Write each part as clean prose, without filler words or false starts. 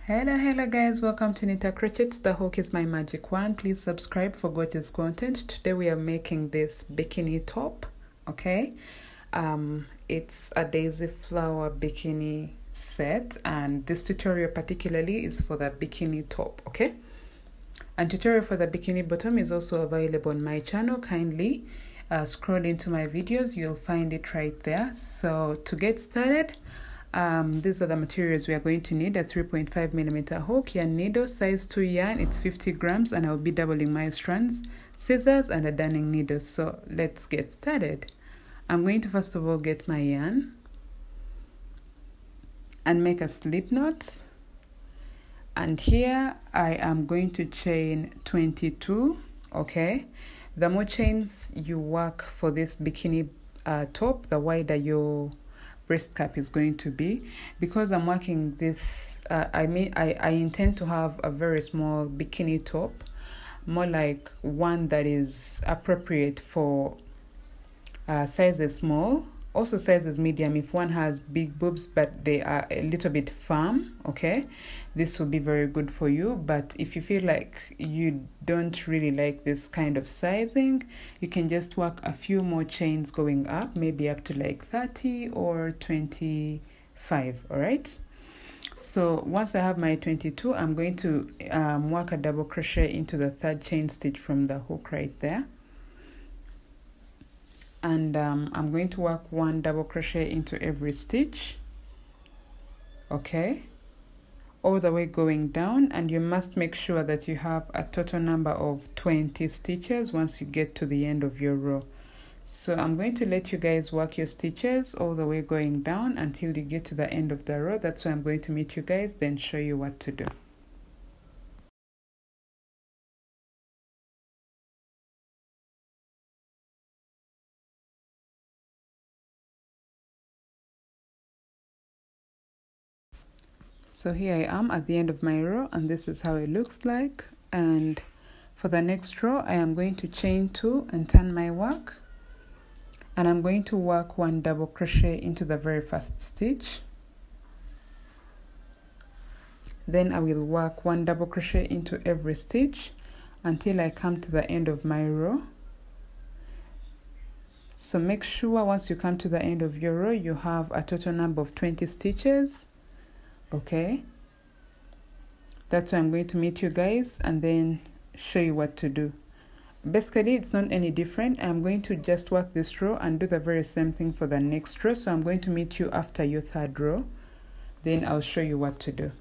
Hello guys, welcome to Nita Crochet. The hook is my magic wand. Please subscribe for gorgeous content. Today we are making this bikini top. Okay, it's a daisy flower bikini set, and this tutorial particularly is for the bikini top. Okay, and tutorial for the bikini bottom is also available on my channel. Kindly scroll into my videos, you'll find it right there. So to get started, these are the materials we are going to need: a 3.5mm hook, yarn needle, size 2 yarn, it's 50 grams, and I'll be doubling my strands, scissors, and a darning needle. So let's get started. I'm going to first of all get my yarn and make a slip knot, and here I am going to chain 22. Okay, the more chains you work for this bikini top, the wider your breast cap is going to be. Because I'm working this, I intend to have a very small bikini top, more like one that is appropriate for sizes small, also sizes medium if one has big boobs but they are a little bit firm. Okay, this will be very good for you. But if you feel like you don't really like this kind of sizing, you can just work a few more chains going up, maybe up to like 30 or 25. All right, so once I have my 22, I'm going to work a double crochet into the third chain stitch from the hook right there, and I'm going to work one double crochet into every stitch. Okay, all the way going down, and you must make sure that you have a total number of 20 stitches once you get to the end of your row. So I'm going to let you guys work your stitches all the way going down until you get to the end of the row. That's why I'm going to meet you guys, then show you what to do. So here I am at the end of my row, and this is how it looks like. And for the next row, I am going to chain 2 and turn my work, and I'm going to work one double crochet into the very first stitch. Then I will work one double crochet into every stitch until I come to the end of my row. So make sure once you come to the end of your row, you have a total number of 20 stitches. Okay, that's why I'm going to meet you guys and then show you what to do. Basically, it's not any different. I'm going to just work this row and do the very same thing for the next row. So I'm going to meet you after your third row, then I'll show you what to do.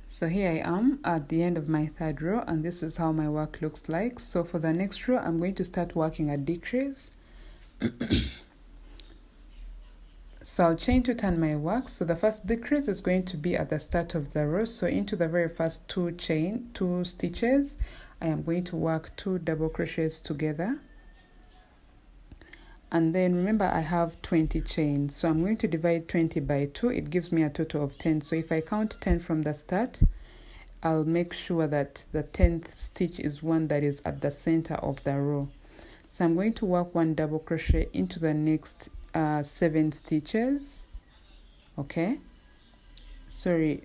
So here I am at the end of my third row, and this is how my work looks like. So for the next row, I'm going to start working a decrease. So I'll chain to turn my work. So the first decrease is going to be at the start of the row. So into the very first two stitches, I am going to work 2 double crochets together. And then remember, I have 20 chains, so I'm going to divide 20 by 2. It gives me a total of 10. So if I count 10 from the start, I'll make sure that the 10th stitch is one that is at the center of the row. So I'm going to work one double crochet into the next 7 stitches. Okay, sorry,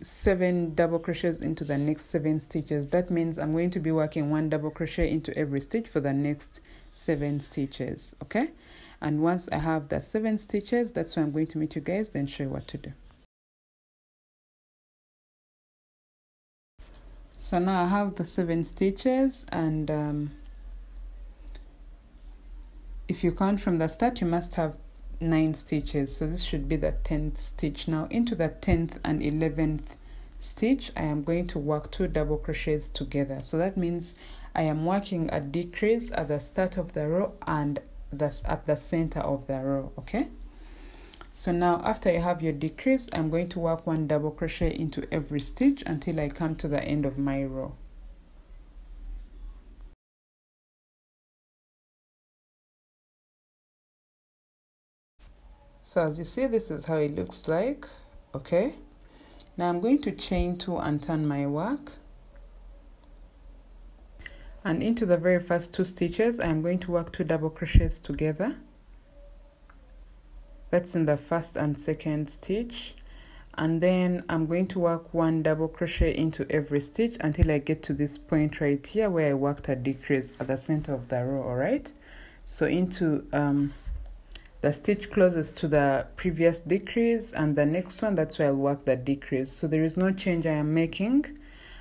7 double crochets into the next 7 stitches. That means I'm going to be working one double crochet into every stitch for the next 7 stitches. Okay, and once I have the 7 stitches, that's when I'm going to meet you guys, then show you what to do. So now I have the 7 stitches, and if you count from the start, you must have 9 stitches. So this should be the 10th stitch. Now into the 10th and 11th stitch, I am going to work 2 double crochets together. So that means I am working a decrease at the start of the row and that's at the center of the row. Okay, so now after you have your decrease, I'm going to work one double crochet into every stitch until I come to the end of my row. So as you see, this is how it looks like. Okay, now I'm going to chain 2 and turn my work, and into the very first 2 stitches I'm going to work 2 double crochets together. That's in the first and second stitch, and then I'm going to work 1 double crochet into every stitch until I get to this point right here where I worked a decrease at the center of the row. All right, so into the stitch closest to the previous decrease, and the next one, that's where I'll work the decrease. So there is no change I am making.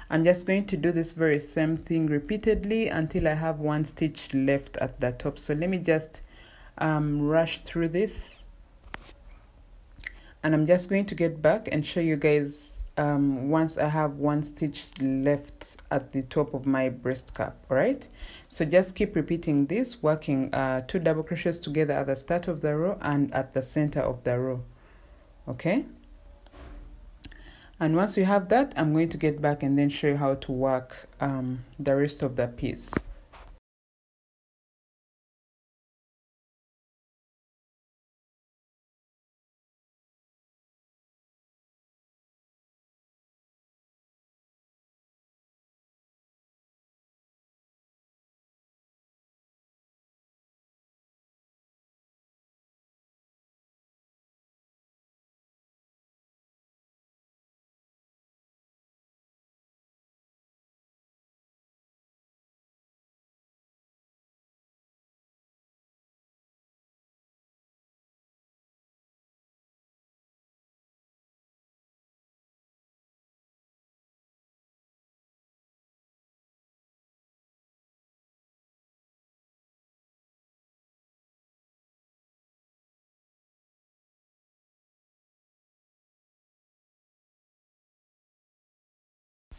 I'm just going to do this very same thing repeatedly until I have 1 stitch left at the top. So let me just rush through this, and I'm just going to get back and show you guys once I have 1 stitch left at the top of my breast cap. All right, so just keep repeating this, working 2 double crochets together at the start of the row and at the center of the row. Okay, and once you have that, I'm going to get back and then show you how to work the rest of the piece.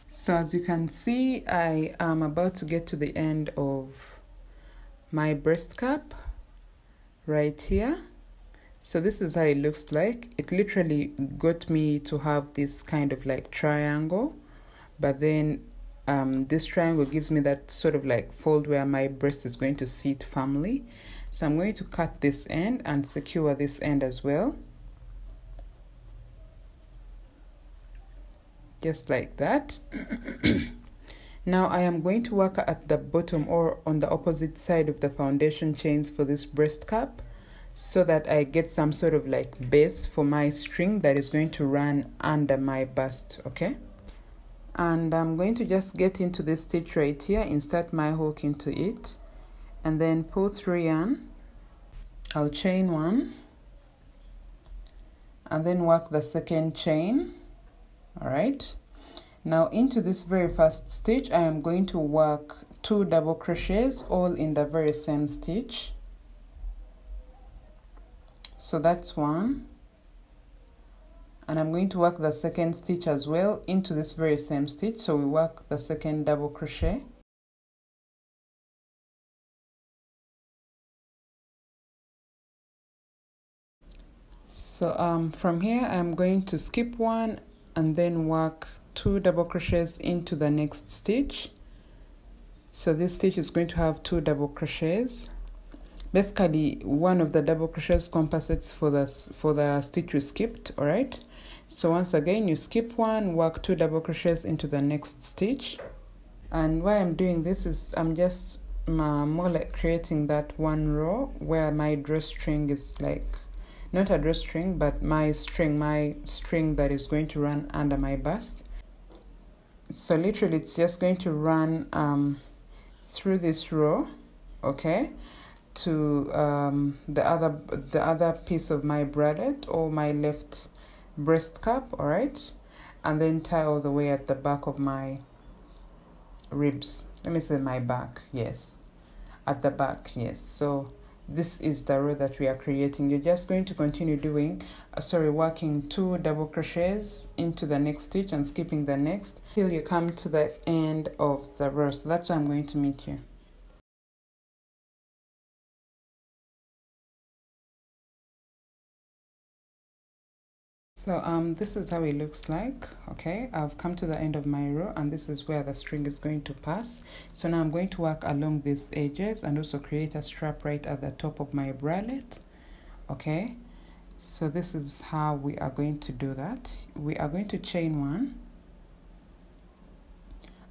So as you can see, I am about to get to the end of my breast cap right here. So this is how it looks like. It literally got me to have this kind of like triangle, but then this triangle gives me that sort of like fold where my breast is going to sit firmly. So I'm going to cut this end and secure this end as well, just like that. Now I am going to work at the bottom or on the opposite side of the foundation chains for this breast cap, so that I get some sort of like base for my string that is going to run under my bust. Okay, and I'm going to just get into this stitch right here, insert my hook into it, and then pull through yarn. I'll chain 1 and then work the second chain. All right, now into this very first stitch I am going to work 2 double crochets all in the very same stitch. So that's 1, and I'm going to work the second stitch as well into this very same stitch. So we work the second double crochet, so from here I'm going to skip 1 and then work 2 double crochets into the next stitch. So this stitch is going to have 2 double crochets. Basically, one of the double crochets compensates for the stitch you skipped. All right, so once again you skip 1, work 2 double crochets into the next stitch. And why I'm doing this is I'm just more like creating that 1 row where my drawstring is like, not a drawstring, but my string that is going to run under my bust. So literally it's just going to run through this row, okay, to the other piece of my bralette or my left breast cap. All right, and then tie all the way at the back of my ribs. Let me say my back, yes, at the back, yes. So this is the row that we are creating. You're just going to continue doing working 2 double crochets into the next stitch and skipping the next till you come to the end of the row. So that's where I'm going to meet you. So this is how it looks like. Okay, I've come to the end of my row, and this is where the string is going to pass. So now I'm going to work along these edges and also create a strap right at the top of my bralette. Okay, So this is how we are going to do that. We are going to chain one,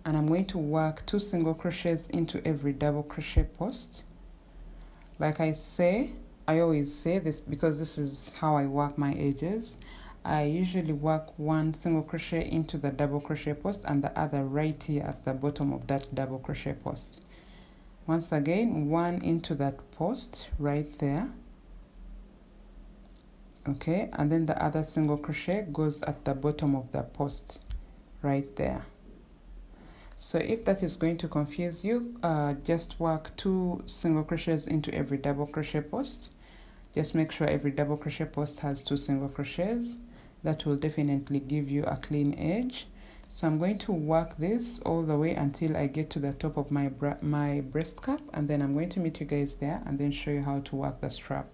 and I'm going to work 2 single crochets into every double crochet post. Like I always say this because this is how I work my edges. I usually work 1 single crochet into the double crochet post and the other right here at the bottom of that double crochet post. Once again, 1 into that post right there. Okay, and then the other single crochet goes at the bottom of the post right there. So if that is going to confuse you, just work 2 single crochets into every double crochet post. Just make sure every double crochet post has 2 single crochets. That will definitely give you a clean edge. So I'm going to work this all the way until I get to the top of my breast cup, and then I'm going to meet you guys there and then show you how to work the strap.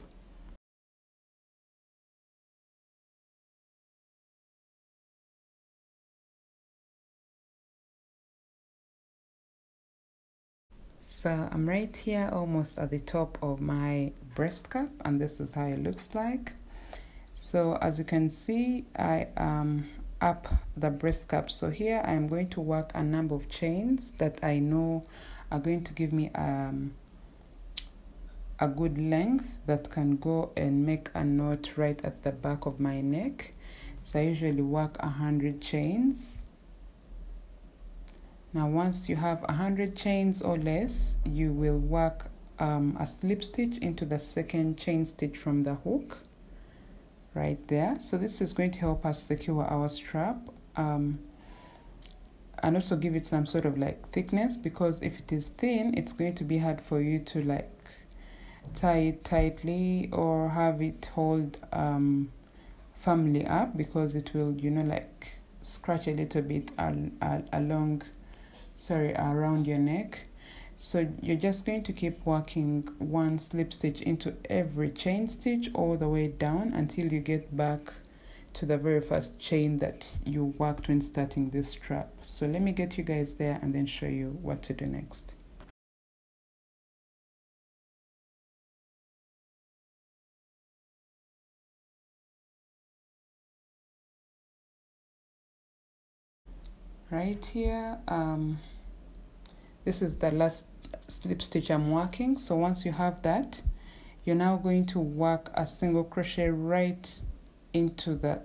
So I'm right here almost at the top of my breast cup, and this is how it looks like. So as you can see, I am up the breast cup. So here I am going to work a number of chains that I know are going to give me a good length that can go and make a knot right at the back of my neck. So I usually work 100 chains. Now once you have 100 chains or less, you will work a slip stitch into the second chain stitch from the hook right there. So this is going to help us secure our strap and also give it some sort of like thickness, because if it is thin, it's going to be hard for you to like tie it tightly or have it hold firmly up, because it will, you know, like scratch a little bit around your neck. So you're just going to keep working 1 slip stitch into every chain stitch all the way down until you get back to the very first chain that you worked when starting this strap. So let me get you guys there and then show you what to do next. Right here, this is the last slip stitch I'm working. So once you have that, you're now going to work a single crochet right into the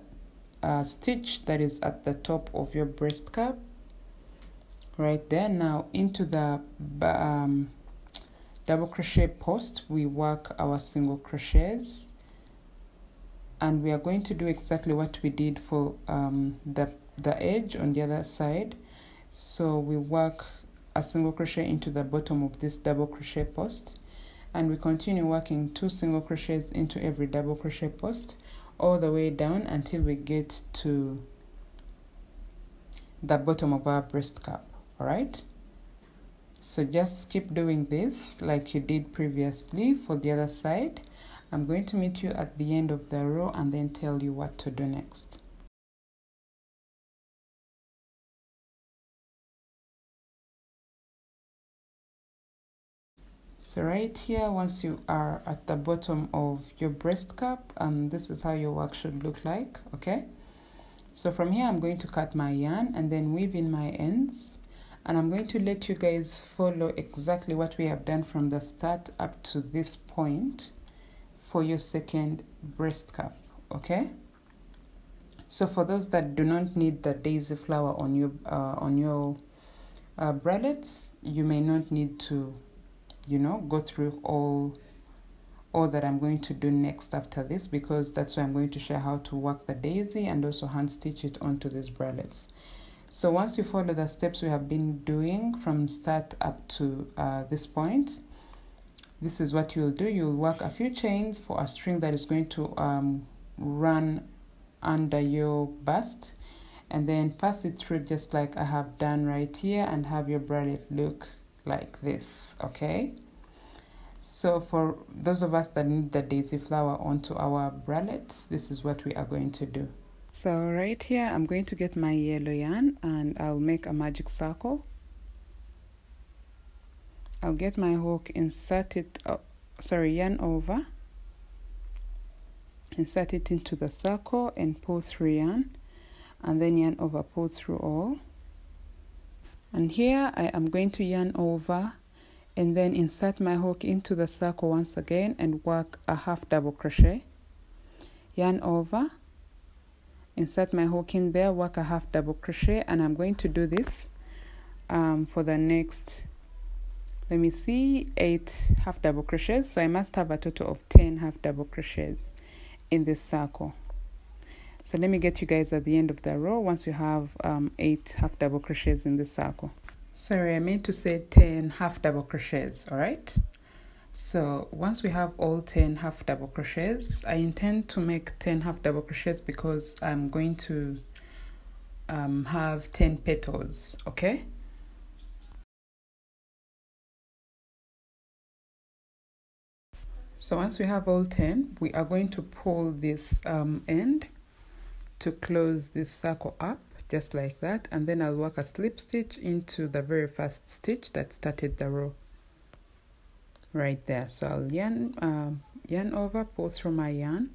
stitch that is at the top of your breast cup right there. Now into the double crochet post, we work our single crochets, and we are going to do exactly what we did for the edge on the other side. So we work a single crochet into the bottom of this double crochet post, and we continue working 2 single crochets into every double crochet post all the way down until we get to the bottom of our breast cup. All right, so just keep doing this like you did previously for the other side. I'm going to meet you at the end of the row and then tell you what to do next. So right here, once you are at the bottom of your breast cup, and this is how your work should look like. Okay, so from here I'm going to cut my yarn and then weave in my ends, and I'm going to let you guys follow exactly what we have done from the start up to this point for your second breast cup. Okay, so for those that do not need the daisy flower on your bralettes, you may not need to, you know, go through all that I'm going to do next after this, because that's why I'm going to share how to work the daisy and also hand stitch it onto these bralettes. So once you follow the steps we have been doing from start up to this point, this is what you'll do. You'll work a few chains for a string that is going to run under your bust, and then pass it through just like I have done right here, and have your bralette look like this. Okay, so for those of us that need the daisy flower onto our bralettes, this is what we are going to do. So right here I'm going to get my yellow yarn and I'll make a magic circle. I'll get my hook, insert it yarn over, insert it into the circle and pull through yarn, and then yarn over, pull through all. And here I am going to yarn over and then insert my hook into the circle once again and work a half double crochet, yarn over, insert my hook in there, work a half double crochet, and I'm going to do this for the next, let me see, 8 half double crochets. So I must have a total of 10 half double crochets in this circle. So let me get you guys at the end of the row once you have 8 half double crochets in this circle. Sorry, I meant to say 10 half double crochets, all right? So once we have all 10 half double crochets, I intend to make 10 half double crochets because I'm going to have 10 petals, okay? So once we have all 10, we are going to pull this end to close this circle up, just like that, and then I'll work a slip stitch into the very first stitch that started the row right there. So I'll yarn over, pull through my yarn,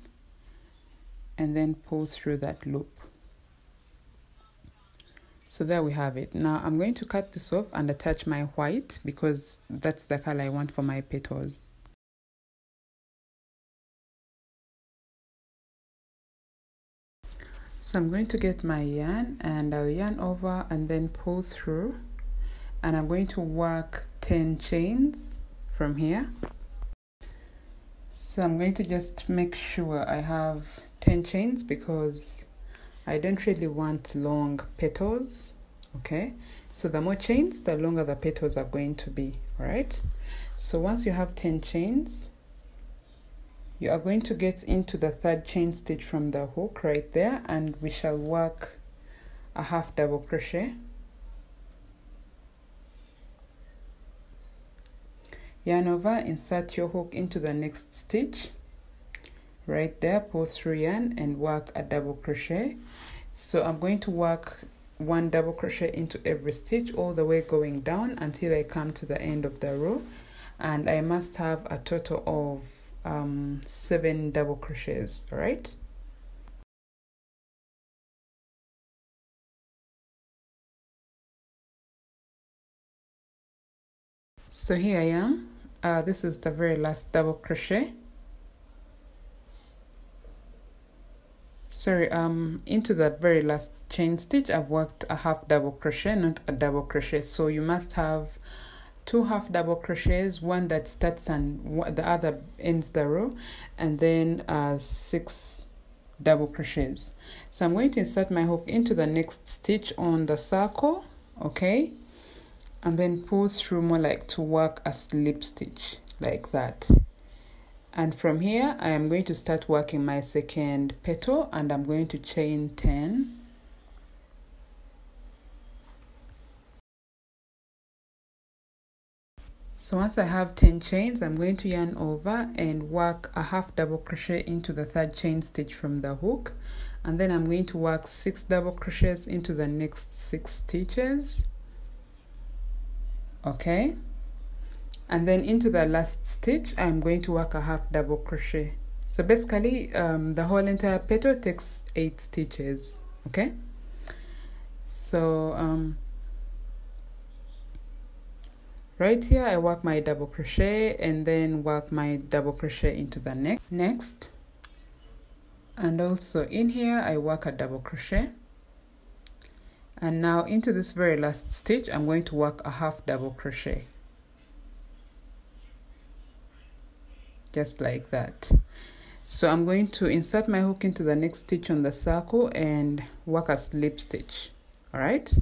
and then pull through that loop. So there we have it. Now I'm going to cut this off and attach my white because that's the color I want for my petals. So I'm going to get my yarn and I'll yarn over and then pull through, and I'm going to work 10 chains from here. So I'm going to just make sure I have 10 chains because I don't really want long petals, okay? So the more chains, the longer the petals are going to be, all right? So once you have 10 chains, you are going to get into the 3rd chain stitch from the hook right there, and we shall work a half double crochet. Yarn over, insert your hook into the next stitch right there, pull through yarn and work a double crochet. So I'm going to work 1 double crochet into every stitch all the way going down until I come to the end of the row, and I must have a total of 7 double crochets, all right? So here I am. This is the very last double crochet. Sorry, into the very last chain stitch I've worked a half double crochet, not a double crochet. So you must have 2 half double crochets, one that starts and the other ends the row, and then 6 double crochets. So I'm going to insert my hook into the next stitch on the circle, okay, and then pull through more like to work a slip stitch like that. And from here I am going to start working my 2nd petal, and I'm going to chain 10. So once I have 10 chains, I'm going to yarn over and work a half double crochet into the 3rd chain stitch from the hook, and then I'm going to work 6 double crochets into the next 6 stitches, okay, and then into the last stitch I'm going to work a half double crochet. So basically the whole entire petal takes 8 stitches, okay? So right here I work my double crochet and then work my double crochet into the next, and also in here I work a double crochet, and now into this very last stitch I'm going to work a half double crochet, just like that. So I'm going to insert my hook into the next stitch on the circle and work a slip stitch, all right?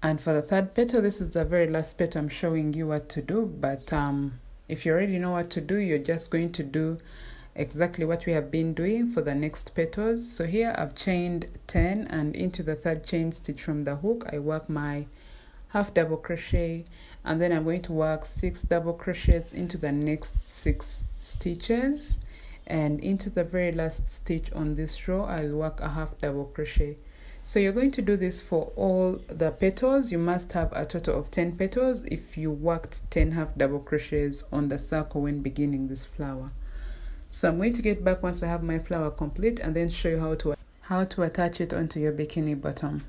And for the 3rd petal, this is the very last petal I'm showing you what to do, but if you already know what to do, you're just going to do exactly what we have been doing for the next petals. So here I've chained 10, and into the 3rd chain stitch from the hook I work my half double crochet, and then I'm going to work 6 double crochets into the next 6 stitches, and into the very last stitch on this row I'll work a half double crochet. So you're going to do this for all the petals. You must have a total of 10 petals if you worked 10 half double crochets on the circle when beginning this flower, So I'm going to get back once I have my flower complete and then show you how to attach it onto your bikini bottom.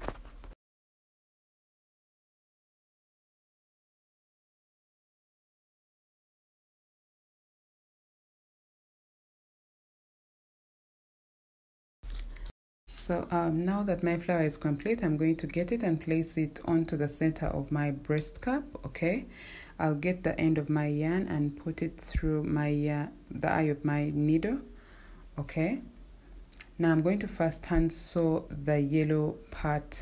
So now that my flower is complete, I'm going to get it and place it onto the center of my breast cup. Okay, I'll get the end of my yarn and put it through my the eye of my needle. Okay, now I'm going to first hand sew the yellow part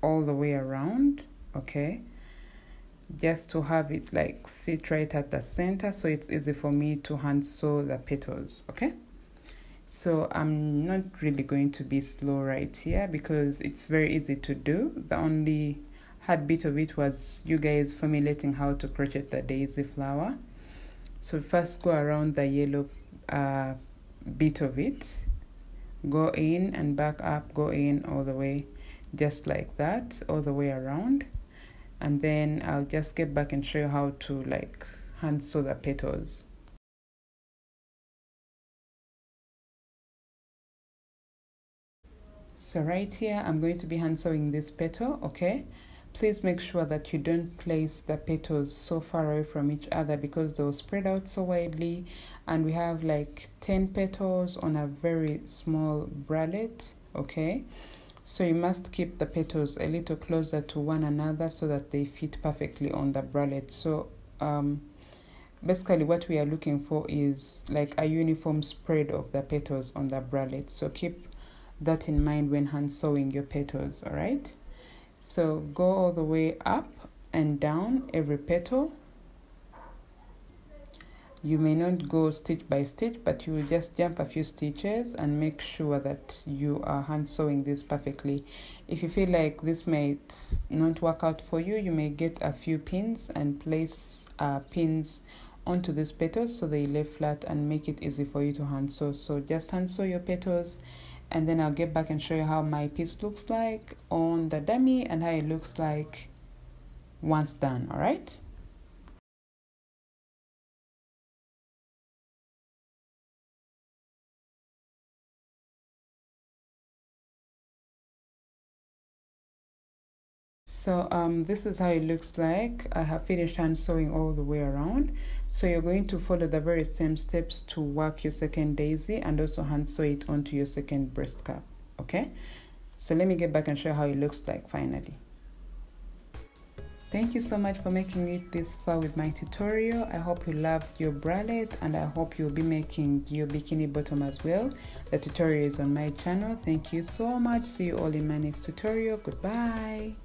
all the way around. Okay, just to have it like sit right at the center so it's easy for me to hand sew the petals. Okay, so I'm not really going to be slow right here because it's very easy to do. The only hard bit of it was you guys formulating how to crochet the daisy flower. So first go around the yellow bit of it, go in and back up, go in all the way, just like that, all the way around, and then I'll just get back and show you how to like hand sew the petals. So right here I'm going to be hand sewing this petal. Okay, please make sure that you don't place the petals so far away from each other because they'll spread out so widely, and we have like 10 petals on a very small bralette. Okay, so you must keep the petals a little closer to one another so that they fit perfectly on the bralette. So basically what we are looking for is like a uniform spread of the petals on the bralette, so keep that in mind when hand sewing your petals. All right, so go all the way up and down every petal. You may not go stitch by stitch, but you will just jump a few stitches and make sure that you are hand sewing this perfectly. If you feel like this might not work out for you, you may get a few pins and place pins onto these petals so they lay flat and make it easy for you to hand sew. So just hand sew your petals, and then I'll get back and show you how my piece looks like on the dummy and how it looks like once done. All right. So this is how it looks like. I have finished hand sewing all the way around. So you're going to follow the very same steps to work your second daisy and also hand sew it onto your second breast cup. Okay, so let me get back and show you how it looks like finally. Thank you so much for making it this far with my tutorial. I hope you loved your bralette and I hope you'll be making your bikini bottom as well. The tutorial is on my channel. Thank you so much. See you all in my next tutorial. Goodbye.